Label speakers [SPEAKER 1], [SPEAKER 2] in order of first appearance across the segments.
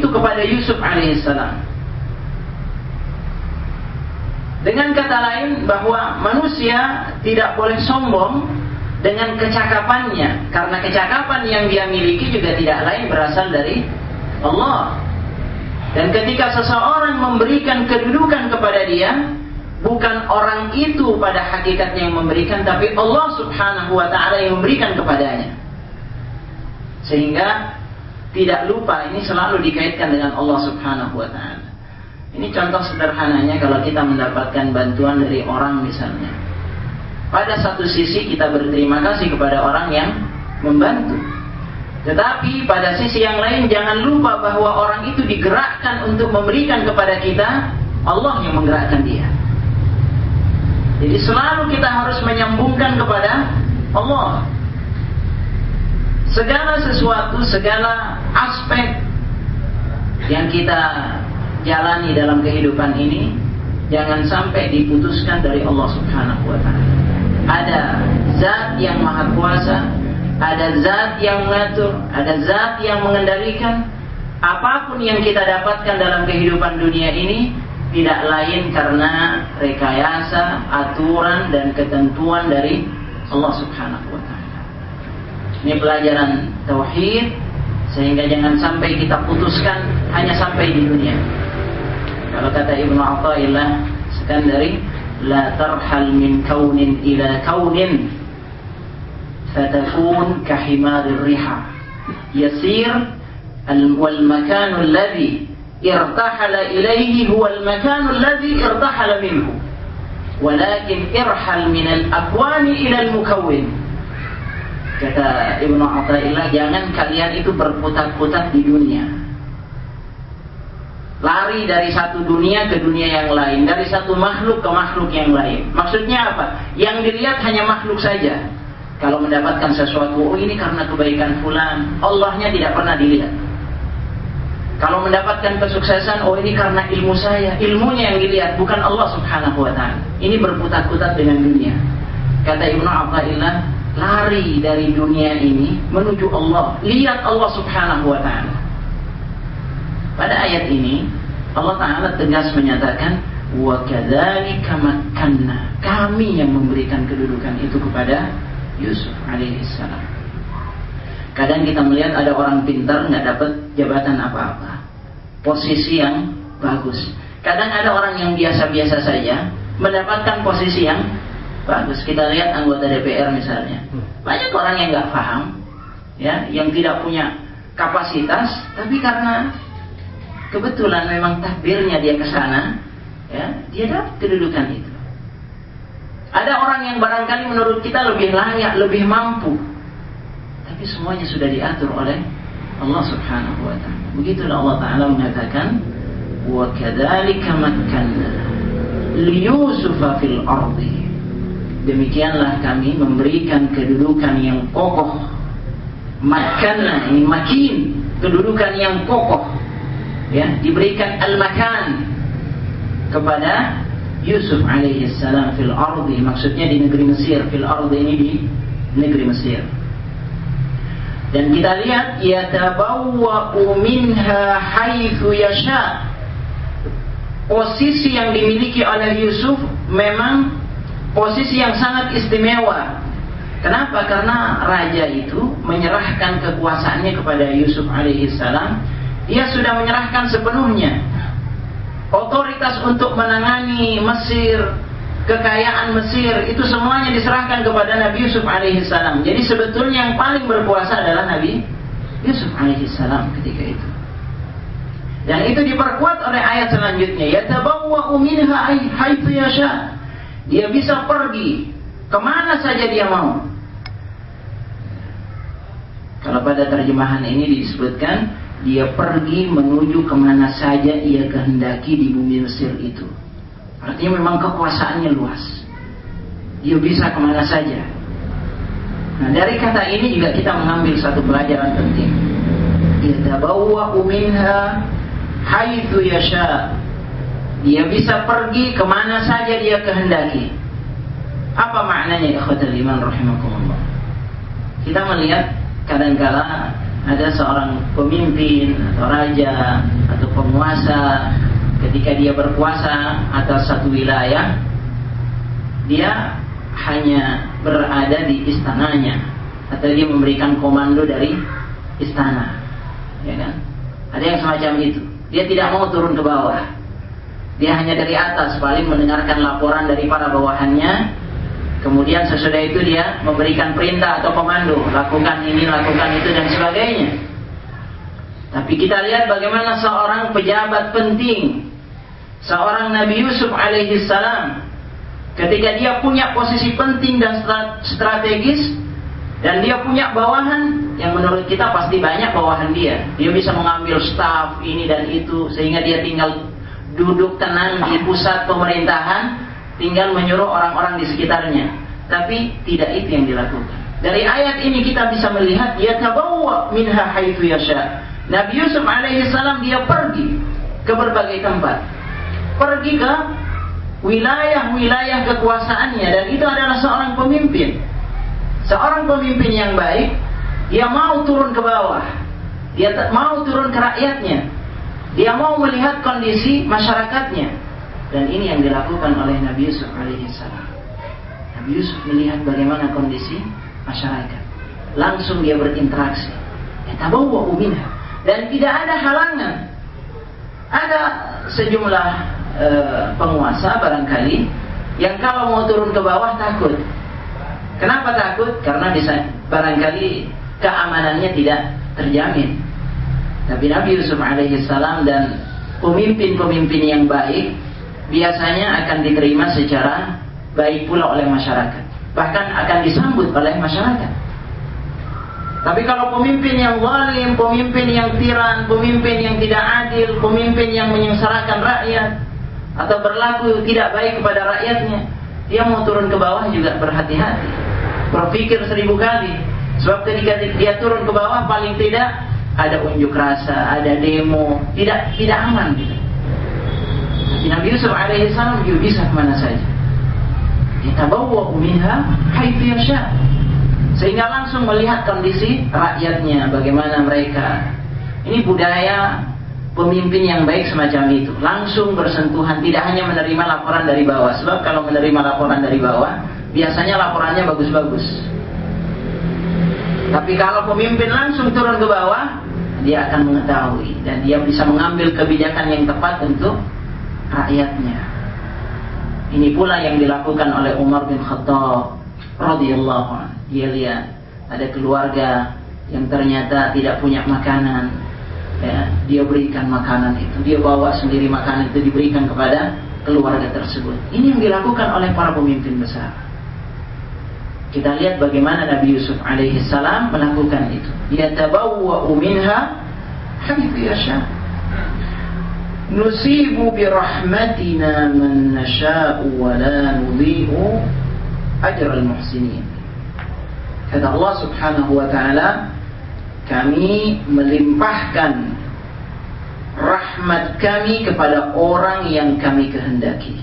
[SPEAKER 1] itu kepada Yusuf alaihissalam. Dengan kata lain, bahwa manusia tidak boleh sombong dengan kecakapannya, karena kecakapan yang dia miliki juga tidak lain berasal dari Allah. Dan ketika seseorang memberikan kedudukan kepada dia, bukan orang itu pada hakikatnya yang memberikan, tapi Allah subhanahu wa ta'ala yang memberikan kepadanya. Sehingga tidak lupa, ini selalu dikaitkan dengan Allah subhanahu wa ta'ala. Ini contoh sederhananya kalau kita mendapatkan bantuan dari orang misalnya. Pada satu sisi kita berterima kasih kepada orang yang membantu. Tetapi pada sisi yang lain jangan lupa bahwa orang itu digerakkan untuk memberikan kepada kita, Allah yang menggerakkan dia. Jadi selalu kita harus menyambungkan kepada Allah. Segala sesuatu, segala aspek yang kita jalani dalam kehidupan ini jangan sampai diputuskan dari Allah subhanahu wa ta'ala. Ada zat yang maha kuasa, ada zat yang mengatur, ada zat yang mengendalikan. Apapun yang kita dapatkan dalam kehidupan dunia ini tidak lain karena rekayasa, aturan dan ketentuan dari Allah subhanahu wa ta'ala. Ini pelajaran tauhid, sehingga jangan sampai kita putuskan hanya sampai di dunia. Kalau kata Ibnu Athaillah Sekandari, la tarhal min kaunin ila kaunin fatakun kahimarir riha yasir wal makanu alladhi irtahala ilayhi huwa al makanu alladhi irtahala minhu walakin irhal min al akwani ila al mukawwin. Kata Ibnu Athaillah, jangan kalian itu berputar-putar di dunia, lari dari satu dunia ke dunia yang lain, dari satu makhluk ke makhluk yang lain. Maksudnya apa? Yang dilihat hanya makhluk saja. Kalau mendapatkan sesuatu, oh ini karena kebaikan fulan, Allahnya tidak pernah dilihat. Kalau mendapatkan kesuksesan, oh ini karena ilmu saya, ilmunya yang dilihat, bukan Allah subhanahu wa ta'ala. Ini berputar-putar dengan dunia. Kata Ibnu Athaillah, lari dari dunia ini menuju Allah, lihat Allah subhanahu wa ta'ala. Pada ayat ini Allah Ta'ala tegas menyatakan, wa kadzalika makkanna, kami yang memberikan kedudukan itu kepada Yusuf alaihissalam. Kadang kita melihat ada orang pintar nggak dapat jabatan apa-apa, posisi yang bagus. Kadang ada orang yang biasa-biasa saja mendapatkan posisi yang bagus. Kita lihat anggota DPR misalnya, banyak orang yang nggak paham, ya, yang tidak punya kapasitas, tapi karena kebetulan memang takdirnya dia ke sana, ya, dia dapat kedudukan itu. Ada orang yang barangkali menurut kita lebih layak, lebih mampu, tapi semuanya sudah diatur oleh Allah subhanahu wa ta'ala. Begitulah Allah Ta'ala mengatakan, wa kadzalika makkanna li Yusufa fil ardi. Demikianlah kami memberikan kedudukan yang kokoh. Makkanna, ini makin, kedudukan yang kokoh, ya, diberikan al-makan kepada Yusuf alaihissalam fil ardi, maksudnya di negeri Mesir. Fil ardi ini di negeri Mesir. Dan kita lihat, yatabawwa'u minha haitsu yasha. Posisi yang dimiliki oleh Yusuf memang posisi yang sangat istimewa. Kenapa? Karena raja itu menyerahkan kekuasaannya kepada Yusuf alaihissalam. Dia sudah menyerahkan sepenuhnya otoritas untuk menangani Mesir, kekayaan Mesir, itu semuanya diserahkan kepada Nabi Yusuf alaihissalam. Jadi sebetulnya yang paling berkuasa adalah Nabi Yusuf alaihissalam ketika itu. Dan itu diperkuat oleh ayat selanjutnya, yatabawwa'u minha haitsu yasha. Dia bisa pergi kemana saja dia mau. Kalau pada terjemahan ini disebutkan, dia pergi menuju kemana saja ia kehendaki di bumi Mesir itu. Artinya memang kekuasaannya luas. Dia bisa kemana saja. Nah, dari kata ini juga kita mengambil satu pelajaran penting. Yatabawwa'u minha haitsu yasha. Dia bisa pergi kemana saja dia kehendaki. Apa maknanya, ikhwatul iman rahimakumullah? Kita melihat kadangkala ada seorang pemimpin atau raja atau penguasa, ketika dia berkuasa atas satu wilayah, dia hanya berada di istananya atau dia memberikan komando dari istana, ya kan? Ada yang semacam itu. Dia tidak mau turun ke bawah. Dia hanya dari atas paling mendengarkan laporan dari para bawahannya. Kemudian sesudah itu dia memberikan perintah atau komando, lakukan ini, lakukan itu dan sebagainya. Tapi kita lihat bagaimana seorang pejabat penting, seorang Nabi Yusuf alaihi salam, ketika dia punya posisi penting dan strategis, dan dia punya bawahan yang menurut kita pasti banyak bawahan dia. Dia bisa mengambil staf ini dan itu, sehingga dia tinggal duduk tenang di pusat pemerintahan, tinggal menyuruh orang-orang di sekitarnya. Tapi tidak itu yang dilakukan. Dari ayat ini kita bisa melihat yatabawwa minha haitsu yasha. Nabi Yusuf alaihi salam dia pergi ke berbagai tempat. Pergi ke wilayah-wilayah kekuasaannya, dan itu adalah seorang pemimpin. Seorang pemimpin yang baik, dia mau turun ke bawah. Dia mau turun ke rakyatnya. Dia mau melihat kondisi masyarakatnya. Dan ini yang dilakukan oleh Nabi Yusuf alaihi salam. Nabi Yusuf melihat bagaimana kondisi masyarakat. Langsung dia berinteraksi. Yatabawwa'u minha. Dan tidak ada halangan. Ada sejumlah penguasa barangkali yang kalau mau turun ke bawah takut. Kenapa takut? Karena barangkali keamanannya tidak terjamin. Tapi Nabi Yusuf alaihi salam dan pemimpin-pemimpin yang baik biasanya akan diterima secara baik pula oleh masyarakat. Bahkan akan disambut oleh masyarakat. Tapi kalau pemimpin yang zalim, pemimpin yang tiran, pemimpin yang tidak adil, pemimpin yang menyengsarakan rakyat atau berlaku tidak baik kepada rakyatnya, dia mau turun ke bawah juga berhati-hati, berpikir 1000 kali. Sebab ketika dia turun ke bawah paling tidak ada unjuk rasa, ada demo, tidak aman gitu. Tapi Nabi Yusuf alaihi salam dia bisa kemana saja. Yatabawwa'u minha haitsu yasha. Sehingga langsung melihat kondisi rakyatnya, bagaimana mereka. Ini budaya pemimpin yang baik semacam itu. Langsung bersentuhan, tidak hanya menerima laporan dari bawah. Sebab kalau menerima laporan dari bawah, biasanya laporannya bagus-bagus. Tapi kalau pemimpin langsung turun ke bawah, dia akan mengetahui dan dia bisa mengambil kebijakan yang tepat untuk rakyatnya. Ini pula yang dilakukan oleh Umar bin Khattab radhiyallahu anhu. Dia lihat ada keluarga yang ternyata tidak punya makanan, ya, dia berikan makanan itu, dia bawa sendiri makanan itu diberikan kepada keluarga tersebut. Ini yang dilakukan oleh para pemimpin besar. Kita lihat bagaimana Nabi Yusuf alaihi salam melakukan itu. Yatabawwa'u minha haitsu yasha. Nusibu bi rahmatina man nasha'u wa la nudhi'u ajral muhsinin. Kata Allah Subhanahu wa taala, kami melimpahkan rahmat kami kepada orang yang kami kehendaki.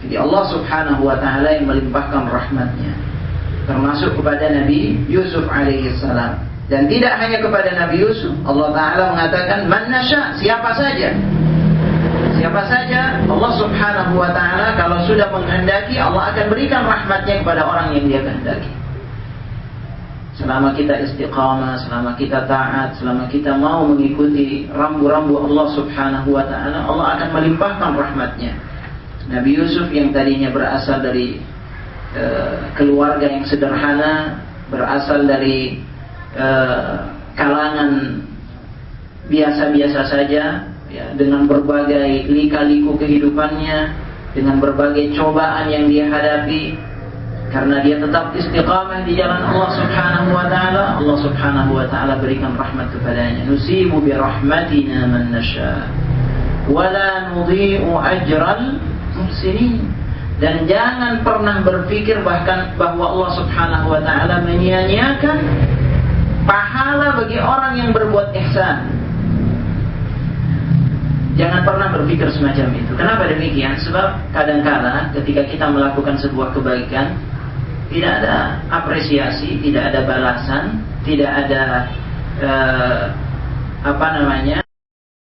[SPEAKER 1] Jadi Allah Subhanahu wa taala yang melimpahkan rahmatnya, termasuk kepada Nabi Yusuf alaihi salam. Dan tidak hanya kepada Nabi Yusuf, Allah taala mengatakan man nasya, siapa saja. Siapa saja Allah Subhanahu wa taala kalau sudah menghendaki, Allah akan berikan rahmatnya kepada orang yang dia kehendaki. Selama kita istiqamah, selama kita taat, selama kita mau mengikuti rambu-rambu Allah Subhanahu wa taala, Allah akan melimpahkan rahmatnya. Nabi Yusuf yang tadinya berasal dari keluarga yang sederhana, berasal dari kalangan biasa-biasa saja, ya, dengan berbagai lika-liku kehidupannya, dengan berbagai cobaan yang dia hadapi, karena dia tetap istiqamah di jalan Allah Subhanahu wa taala, Allah Subhanahu wa taala berikan rahmat kepadanya. Nusibu bi rahmatina man nasya wa la nudhi'u ajral muhsinin. Dan jangan pernah berpikir bahkan bahwa Allah Subhanahu wa taala menyia-nyiakan pahala bagi orang yang berbuat ihsan. Jangan pernah berpikir semacam itu. Kenapa demikian? Sebab kadang-kala ketika kita melakukan sebuah kebaikan, tidak ada apresiasi, tidak ada balasan, tidak ada apa namanya